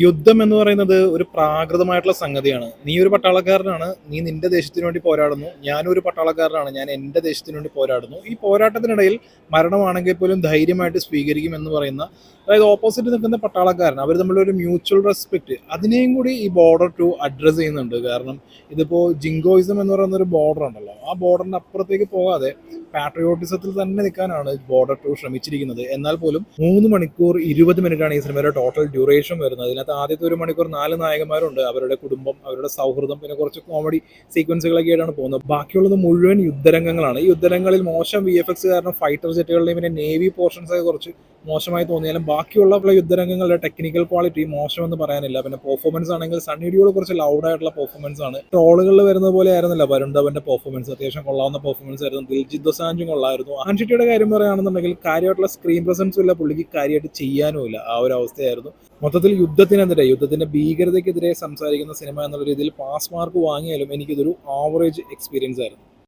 യുദ്ധം എന്ന് പറയുന്നത് ഒരു പ്രാകൃതമായിട്ടുള്ള സംഗതിയാണ്. നീ ഒരു പട്ടാളക്കാരനാണ്, നീ നിന്റെ ദേശത്തിന് വേണ്ടി പോരാടുന്നു. ഞാനൊരു പട്ടാളക്കാരനാണ്, ഞാൻ എൻ്റെ ദേശത്തിന് വേണ്ടി പോരാടുന്നു. ഈ പോരാട്ടത്തിനിടയിൽ മരണമാണെങ്കിൽ പോലും ധൈര്യമായിട്ട് സ്വീകരിക്കും എന്ന് പറയുന്ന, അതായത് ഓപ്പോസിറ്റ് നിൽക്കുന്ന പട്ടാളക്കാരൻ, അവർ തമ്മിലുള്ള ഒരു മ്യൂച്വൽ റെസ്പെക്ട്, അതിനെയും കൂടി ഈ ബോർഡർ ടു അഡ്രസ്സ് ചെയ്യുന്നുണ്ട്. കാരണം ഇതിപ്പോൾ ജിങ്കോയിസം എന്ന് പറയുന്ന ഒരു ബോർഡർ ഉണ്ടല്ലോ, ആ ബോർഡറിന് അപ്പുറത്തേക്ക് പോകാതെ പാട്രിയോട്ടിസത്തിൽ തന്നെ നിൽക്കാനാണ് ബോർഡർ ടു ശ്രമിച്ചിരിക്കുന്നത്. എന്നാൽ പോലും 3 മണിക്കൂർ 20 മിനിറ്റാണ് ഈ സിനിമയുടെ ടോട്ടൽ ഡ്യൂറേഷൻ വരുന്നത്. അതിനകത്ത് ആദ്യത്തെ 1 മണിക്കൂർ 4 നായകന്മാരുണ്ട്, അവരുടെ കുടുംബം, അവരുടെ സൗഹൃദം, പിന്നെ കുറച്ച് കോമഡി സീക്വൻസുകളൊക്കെ ആയിട്ടാണ് പോകുന്നത്. ബാക്കിയുള്ളത് മുഴുവൻ യുദ്ധരംഗങ്ങളാണ്. ഈ യുദ്ധരംഗങ്ങളിൽ മോശം VFX കാരണം ഫൈറ്റർ ജെറ്റുകളുടെയും പിന്നെ നേവി പോർഷൻസ് ഒക്കെ കുറച്ച് മോശമായി തോന്നിയാലും ബാക്കിയുള്ള യുദ്ധരംഗങ്ങളുടെ ടെക്നിക്കൽ ക്വാളിറ്റി മോശമെന്ന് പറയാനില്ല. പിന്നെ പെർഫോമൻസ് ആണെങ്കിൽ സണ്ണി ഡിയോൾ കുറച്ച് ലൗഡായിട്ടുള്ള പെർഫോമൻസ് ആണ്. ട്രോളുകളിൽ വരുന്ന പോലെ ആയിരുന്നില്ല വരുൺ ധവന്റെ പെർഫോമൻസ്, അത്യാവശ്യം കൊള്ളാവുന്ന പെർഫോമൻസ് ആയിരുന്നു. ദിൽജിത് ദോസാഞ്ചും കൊള്ളായിരുന്നു. ആൻഷിറ്റിയുടെ കാര്യം പറയുകയാണെന്നുണ്ടെങ്കിൽ കാര്യമായിട്ടുള്ള സ്ക്രീൻ പ്രസൻസും ഇല്ല, പുള്ളിക്ക് കാര്യമായിട്ട് ചെയ്യാനും ഇല്ല. ആ ഒരു അവസ്ഥയായിരുന്നു. മൊത്തത്തിൽ യുദ്ധത്തിന്റെ ഭീകരതയ്ക്കെതിരെ സംസാരിക്കുന്ന സിനിമ എന്നുള്ള രീതിയിൽ പാസ് മാർക്ക് വാങ്ങിയാലും എനിക്കിതൊരു ആവറേജ് എക്സ്പീരിയൻസ് ആയിരുന്നു.